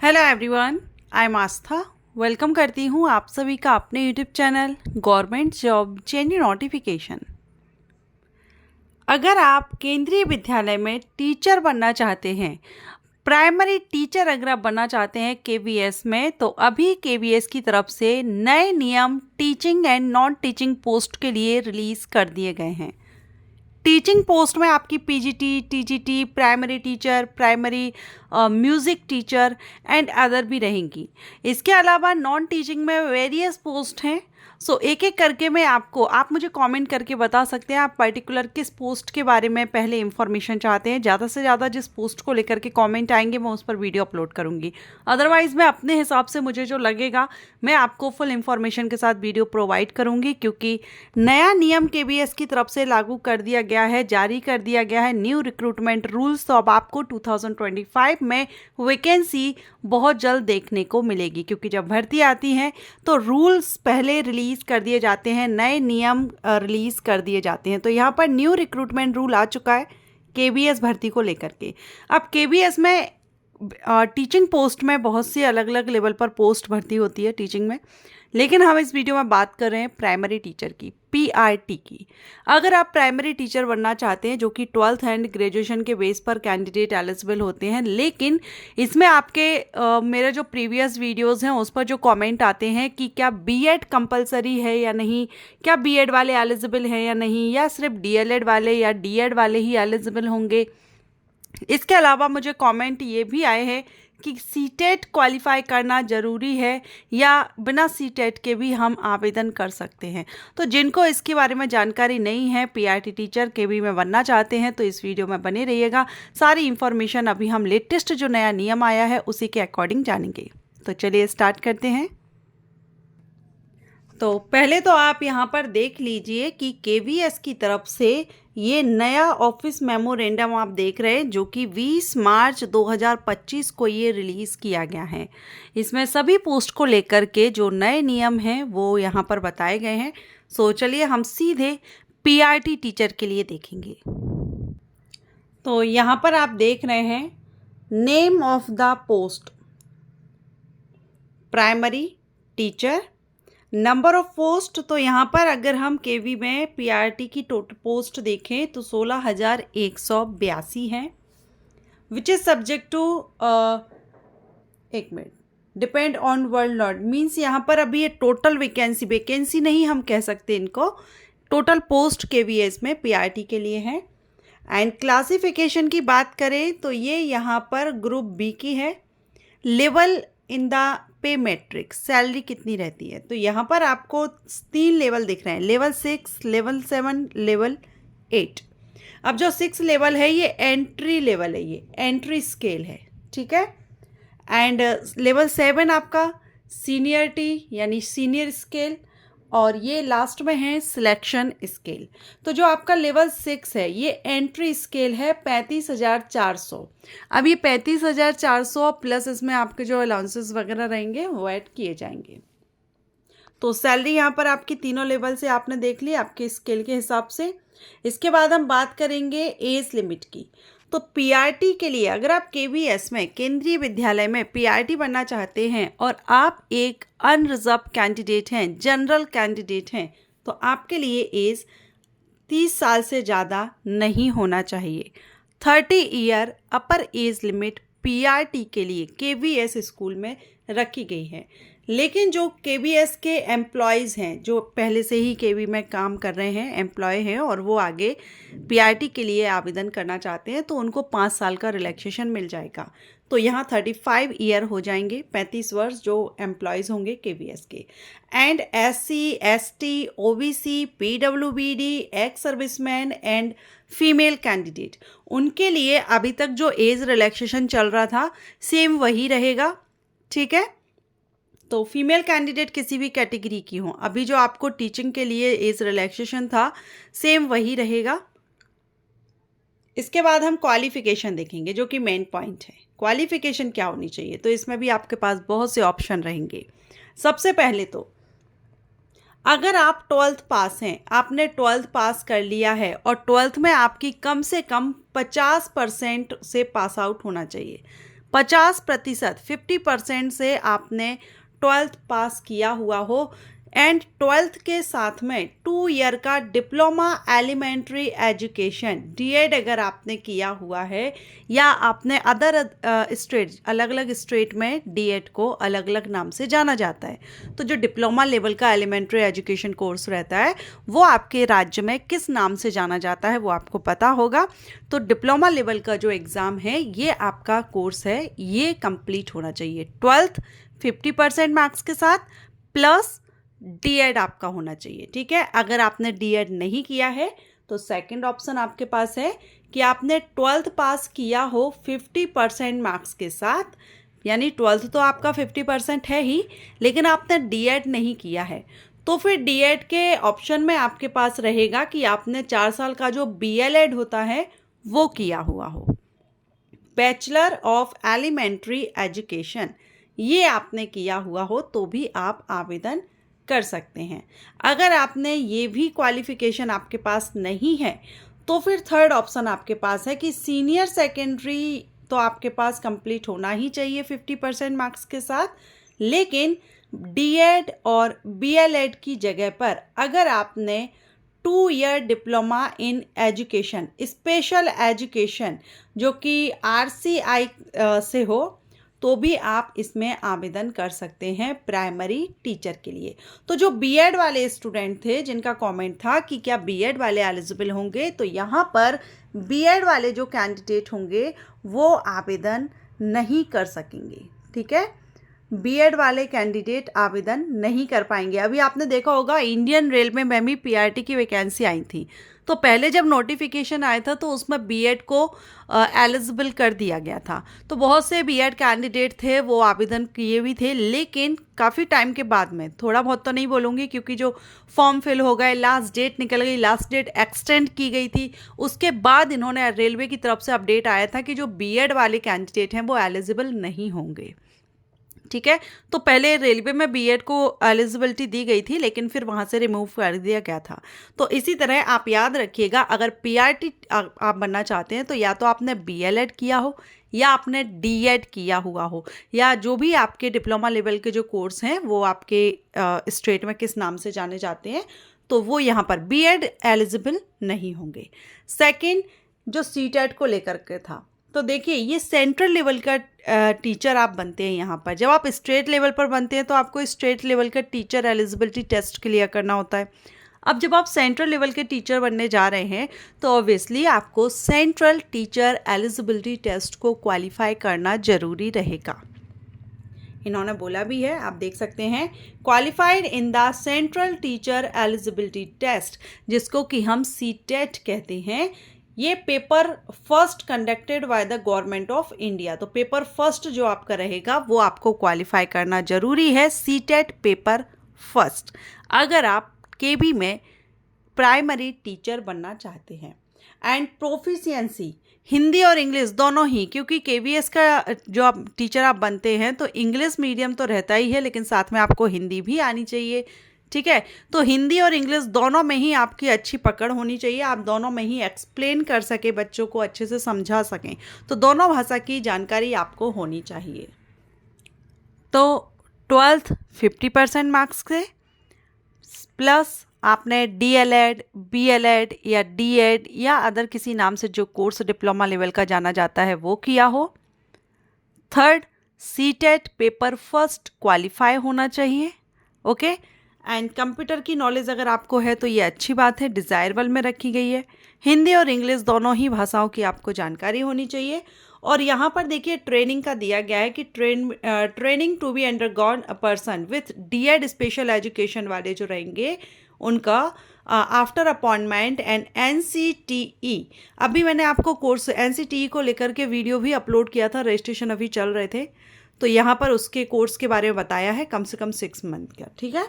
Hello everyone, I am Aastha. Welcome करती हूँ आप सभी का अपने YouTube channel government job जेन्यू notification. अगर आप केंद्रीय विद्यालय में टीचर बनना चाहते हैं, प्राइमरी टीचर अगर आप बनना चाहते हैं केवीएस में, तो अभी केवीएस की तरफ से नए नियम teaching and non teaching post के लिए रिलीज़ कर दिए गए हैं। टीचिंग पोस्ट में आपकी PGT, TGT, primary teacher, primary music teacher and other भी रहेंगी। इसके अलावा नॉन टीचिंग में वेरियस पोस्ट हैं। सो एक एक करके मैं आप मुझे कमेंट करके बता सकते हैं आप पर्टिकुलर किस पोस्ट के बारे में पहले इन्फॉर्मेशन चाहते हैं। ज़्यादा से ज़्यादा जिस पोस्ट को लेकर के कमेंट आएंगे मैं उस पर वीडियो अपलोड करूँगी। अदरवाइज़ मैं अपने हिसाब से मुझे जो लगेगा मैं आपको फुल इन्फॉर्मेशन के साथ वीडियो प्रोवाइड करूँगी, क्योंकि नया नियम केवीएस की तरफ से लागू कर दिया गया है, जारी कर दिया गया है न्यू रिक्रूटमेंट रूल्स। तो अब आपको 2025 में वैकेंसी बहुत जल्द देखने को मिलेगी, क्योंकि जब भर्ती आती है तो रूल्स पहले रिलीज़ कर दिए जाते हैं, नए नियम रिलीज़ कर दिए जाते हैं। तो यहाँ पर न्यू रिक्रूटमेंट रूल आ चुका है केवीएस भर्ती को लेकर के। अब केवीएस में टीचिंग पोस्ट में बहुत सी अलग अलग लेवल पर पोस्ट भर्ती होती है टीचिंग में, लेकिन हम इस वीडियो में बात कर रहे हैं प्राइमरी टीचर की, पीआरटी की। अगर आप प्राइमरी टीचर बनना चाहते हैं, जो कि 12th एंड ग्रेजुएशन के बेस पर कैंडिडेट एलिजिबल होते हैं, लेकिन इसमें आपके मेरे जो प्रीवियस वीडियोस हैं उस पर जो कमेंट आते हैं कि क्या बीएड कंपलसरी है या नहीं, क्या बीएड वाले एलिजिबल हैं या नहीं, या सिर्फ डीएलएड वाले या डीएड वाले ही एलिजिबल होंगे। इसके अलावा मुझे कमेंट ये भी आए हैं कि सीटेट क्वालिफाई करना ज़रूरी है या बिना सीटेट के भी हम आवेदन कर सकते हैं। तो जिनको इसके बारे में जानकारी नहीं है, पीआरटी टीचर केवी में बनना चाहते हैं, तो इस वीडियो में बने रहिएगा। सारी इन्फॉर्मेशन अभी हम लेटेस्ट जो नया नियम आया है उसी के अकॉर्डिंग जानेंगे। तो चलिए स्टार्ट करते हैं। तो पहले तो आप यहाँ पर देख लीजिए कि केवीएस की तरफ से ये नया ऑफिस मेमोरेंडम आप देख रहे हैं, जो कि 20 मार्च 2025 को ये रिलीज़ किया गया है। इसमें सभी पोस्ट को लेकर के जो नए नियम हैं वो यहाँ पर बताए गए हैं। सो चलिए हम सीधे पीआरटी टीचर के लिए देखेंगे। तो यहाँ पर आप देख रहे हैं name of the post primary teacher, number of post. तो यहाँ पर अगर हम केवी में पीआरटी की टोटल पोस्ट देखें तो 16,182 हैं, विच इज़ सब्जेक्ट टू एक minute depend on world lot. Means यहाँ पर अभी ये टोटल वैकेंसी नहीं हम कह सकते इनको, टोटल पोस्ट केवीएस में पीआरटी के लिए है। एंड क्लासिफिकेशन की बात करें तो ये यहाँ पर ग्रुप बी की है। Level in the pay matrix, salary कितनी रहती है, तो यहाँ पर आपको 3 लेवल दिख रहे हैं, लेवल 6, लेवल 7, लेवल 8। अब जो 6 लेवल है ये एंट्री लेवल है, ये एंट्री स्केल है, ठीक है। एंड लेवल 7 आपका सीनियरिटी यानी सीनियर स्केल, और ये लास्ट में है सिलेक्शन स्केल। तो जो आपका लेवल 6 है ये एंट्री स्केल है 35,400। अब ये 35,400 प्लस इसमें आपके जो अलाउंसेस वगैरह रहेंगे वो ऐड किए जाएंगे। तो सैलरी यहाँ पर आपकी तीनों लेवल से आपने देख ली आपके स्केल के हिसाब से। इसके बाद हम बात करेंगे एज लिमिट की। तो पीआरटी के लिए अगर आप केवीएस में केंद्रीय विद्यालय में पीआरटी बनना चाहते हैं और आप एक अनरिजर्व कैंडिडेट हैं, जनरल कैंडिडेट हैं, तो आपके लिए एज 30 साल से ज़्यादा नहीं होना चाहिए। 30 ईयर अपर एज लिमिट पीआरटी के लिए केवीएस स्कूल में रखी गई है। लेकिन जो केवीएस के एम्प्लॉयज़ हैं, जो पहले से ही केवी में काम कर रहे हैं, एम्प्लॉय हैं, और वो आगे पीआरटी के लिए आवेदन करना चाहते हैं, तो उनको 5 साल का रिलैक्सेशन मिल जाएगा। तो यहाँ 35 ईयर हो जाएंगे, 35 वर्ष जो एम्प्लॉयज़ होंगे केवीएस के। And SC, ST, OBC, PWBD, ex serviceman and female candidate, उनके लिए अभी तक जो एज रिलैक्सेशन चल रहा था सेम वही रहेगा, ठीक है। तो फीमेल कैंडिडेट किसी भी कैटेगरी की हो, अभी जो आपको टीचिंग के लिए एज रिलैक्सेशन था सेम वही रहेगा। इसके बाद हम क्वालिफिकेशन देखेंगे, जो कि मेन पॉइंट है। क्वालिफिकेशन क्या होनी चाहिए, तो इसमें भी आपके पास बहुत से ऑप्शन रहेंगे। सबसे पहले तो अगर आप 12th पास हैं, आपने 12th पास कर लिया है और 12th में आपकी कम से कम 50% से पास आउट होना चाहिए। 50% 50% से आपने 12th पास किया हुआ हो एंड 12th के साथ में 2 ईयर का डिप्लोमा एलिमेंट्री एजुकेशन डीएड अगर आपने किया हुआ है या आपने अदर स्टेट अलग अलग स्टेट में डीएड को अलग अलग नाम से जाना जाता है। तो जो डिप्लोमा लेवल का एलिमेंट्री एजुकेशन कोर्स रहता है वो आपके राज्य में किस नाम से जाना जाता है वो आपको पता होगा। तो डिप्लोमा लेवल का जो एग्ज़ाम है ये आपका कोर्स है, ये कंप्लीट होना चाहिए 12th 50% मार्क्स के साथ प्लस डीएड आपका होना चाहिए। ठीक है, अगर आपने डीएड नहीं किया है तो सेकंड ऑप्शन आपके पास है कि आपने 12th पास किया हो 50% मार्क्स के साथ, यानी 12th तो आपका 50% है ही, लेकिन आपने डीएड नहीं किया है तो फिर डीएड के ऑप्शन में आपके पास रहेगा कि आपने 4 साल का जो बीएलएड होता है वो किया हुआ हो, बैचलर ऑफ एलिमेंट्री एजुकेशन, ये आपने किया हुआ हो तो भी आप आवेदन कर सकते हैं। अगर आपने ये भी क्वालिफिकेशन आपके पास नहीं है तो फिर थर्ड ऑप्शन आपके पास है कि सीनियर सेकेंडरी तो आपके पास कंप्लीट होना ही चाहिए 50% मार्क्स के साथ, लेकिन डीएड और बीएलएड की जगह पर अगर आपने 2 year diploma in education special education जो कि आरसीआई से हो तो भी आप इसमें आवेदन कर सकते हैं प्राइमरी टीचर के लिए। तो जो बीएड वाले स्टूडेंट थे जिनका कमेंट था कि क्या बीएड वाले एलिजिबल होंगे, तो यहाँ पर बीएड वाले जो कैंडिडेट होंगे वो आवेदन नहीं कर सकेंगे। ठीक है, बीएड वाले कैंडिडेट आवेदन नहीं कर पाएंगे। अभी आपने देखा होगा इंडियन रेलवे में भी पीआरटी की वैकेंसी आई थी, तो पहले जब नोटिफिकेशन आया था तो उसमें बीएड को एलिजिबल कर दिया गया था। तो बहुत से बीएड कैंडिडेट थे वो आवेदन किए भी थे, लेकिन काफ़ी टाइम के बाद में, थोड़ा बहुत तो नहीं बोलूँगी क्योंकि जो फॉर्म फिल हो गए, लास्ट डेट निकल गई, लास्ट डेट एक्सटेंड की गई थी, उसके बाद इन्होंने रेलवे की तरफ से अपडेट आया था कि जो बीएड वाले कैंडिडेट हैं वो एलिजिबल नहीं होंगे। ठीक है, तो पहले रेलवे में बीएड को एलिजिबिलिटी दी गई थी लेकिन फिर वहाँ से रिमूव कर दिया गया था। तो इसी तरह आप याद रखिएगा, अगर पीआरटी आप बनना चाहते हैं तो या तो आपने बीएलएड किया हो या आपने डीएड किया हुआ हो, या जो भी आपके डिप्लोमा लेवल के जो कोर्स हैं वो आपके स्टेट में किस नाम से जाने जाते हैं, तो वो यहाँ पर बीएड एलिजिबल नहीं होंगे। सेकेंड, जो सीटेट को लेकर के था, तो देखिए ये सेंट्रल लेवल का टीचर आप बनते हैं। यहाँ पर जब आप स्टेट लेवल पर बनते हैं तो आपको स्टेट लेवल का टीचर एलिजिबिलिटी टेस्ट क्लियर करना होता है। अब जब आप सेंट्रल लेवल के टीचर बनने जा रहे हैं तो ऑब्वियसली आपको सेंट्रल टीचर एलिजिबिलिटी टेस्ट को क्वालिफाई करना जरूरी रहेगा। इन्होंने बोला भी है, आप देख सकते हैं, qualified in the central teacher eligibility test, जिसको कि हम सीटेट कहते हैं। ये paper first conducted by the government of India. तो पेपर फर्स्ट जो आपका रहेगा वो आपको क्वालिफाई करना जरूरी है, सीटेट पेपर फर्स्ट, अगर आप केबी में प्राइमरी टीचर बनना चाहते हैं। एंड प्रोफिशिएंसी हिंदी और इंग्लिश दोनों ही, क्योंकि केवीएस का जो आप टीचर आप बनते हैं तो इंग्लिश मीडियम तो रहता ही है लेकिन साथ में आपको हिंदी भी आनी चाहिए। ठीक है, तो हिंदी और इंग्लिश दोनों में ही आपकी अच्छी पकड़ होनी चाहिए, आप दोनों में ही एक्सप्लेन कर सके, बच्चों को अच्छे से समझा सकें, तो दोनों भाषा की जानकारी आपको होनी चाहिए। तो 12th 50% मार्क्स से प्लस आपने डीएलएड, बीएलएड या डीएड या अदर किसी नाम से जो कोर्स डिप्लोमा लेवल का जाना जाता है वो किया हो। Third, CTET paper first qualify होना चाहिए। ओके, एंड कंप्यूटर की नॉलेज अगर आपको है तो ये अच्छी बात है, डिज़ायरेबल में रखी गई है। हिंदी और इंग्लिश दोनों ही भाषाओं की आपको जानकारी होनी चाहिए। और यहाँ पर देखिए ट्रेनिंग का दिया गया है कि training to be undergone a person with DEd special education वाले जो रहेंगे उनका आफ्टर अपॉइंटमेंट एंड एनसीटीई। अभी मैंने आपको कोर्स एनसीटीई को लेकर के वीडियो भी अपलोड किया था, रजिस्ट्रेशन अभी चल रहे थे, तो यहाँ पर उसके कोर्स के बारे में बताया है, कम से कम 6 मंथ का। ठीक है,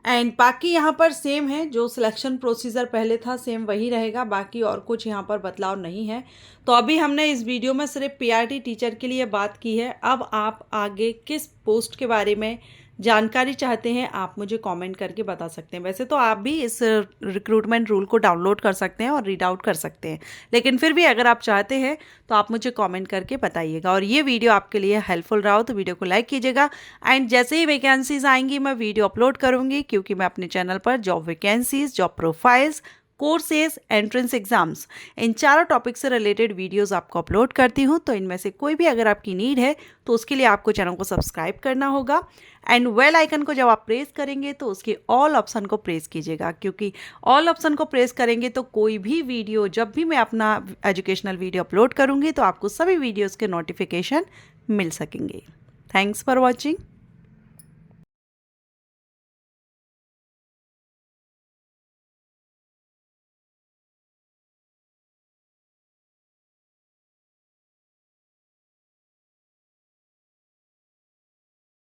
एंड बाकी यहाँ पर सेम है, जो सिलेक्शन प्रोसीजर पहले था सेम वही रहेगा, बाकी और कुछ यहाँ पर बदलाव नहीं है। तो अभी हमने इस वीडियो में सिर्फ पीआरटी टीचर के लिए बात की है। अब आप आगे किस पोस्ट के बारे में जानकारी चाहते हैं आप मुझे कमेंट करके बता सकते हैं। वैसे तो आप भी इस रिक्रूटमेंट रूल को डाउनलोड कर सकते हैं और रीड आउट कर सकते हैं, लेकिन फिर भी अगर आप चाहते हैं तो आप मुझे कमेंट करके बताइएगा। और ये वीडियो आपके लिए हेल्पफुल रहा हो तो वीडियो को लाइक कीजिएगा। एंड जैसे ही वैकेंसीज आएंगी मैं वीडियो अपलोड करूँगी, क्योंकि मैं अपने चैनल पर job vacancies, job profiles, courses, entrance exams, इन चारों टॉपिक से रिलेटेड वीडियोस आपको अपलोड करती हूँ। तो इनमें से कोई भी अगर आपकी नीड है तो उसके लिए आपको चैनल को सब्सक्राइब करना होगा एंड वेल आइकन को जब आप प्रेस करेंगे तो उसके ऑल ऑप्शन को प्रेस कीजिएगा, क्योंकि ऑल ऑप्शन को प्रेस करेंगे तो कोई भी वीडियो, जब भी मैं अपना एजुकेशनल वीडियो अपलोड करूँगी तो आपको सभी वीडियोज़ के नोटिफिकेशन मिल सकेंगे। Thanks for watching.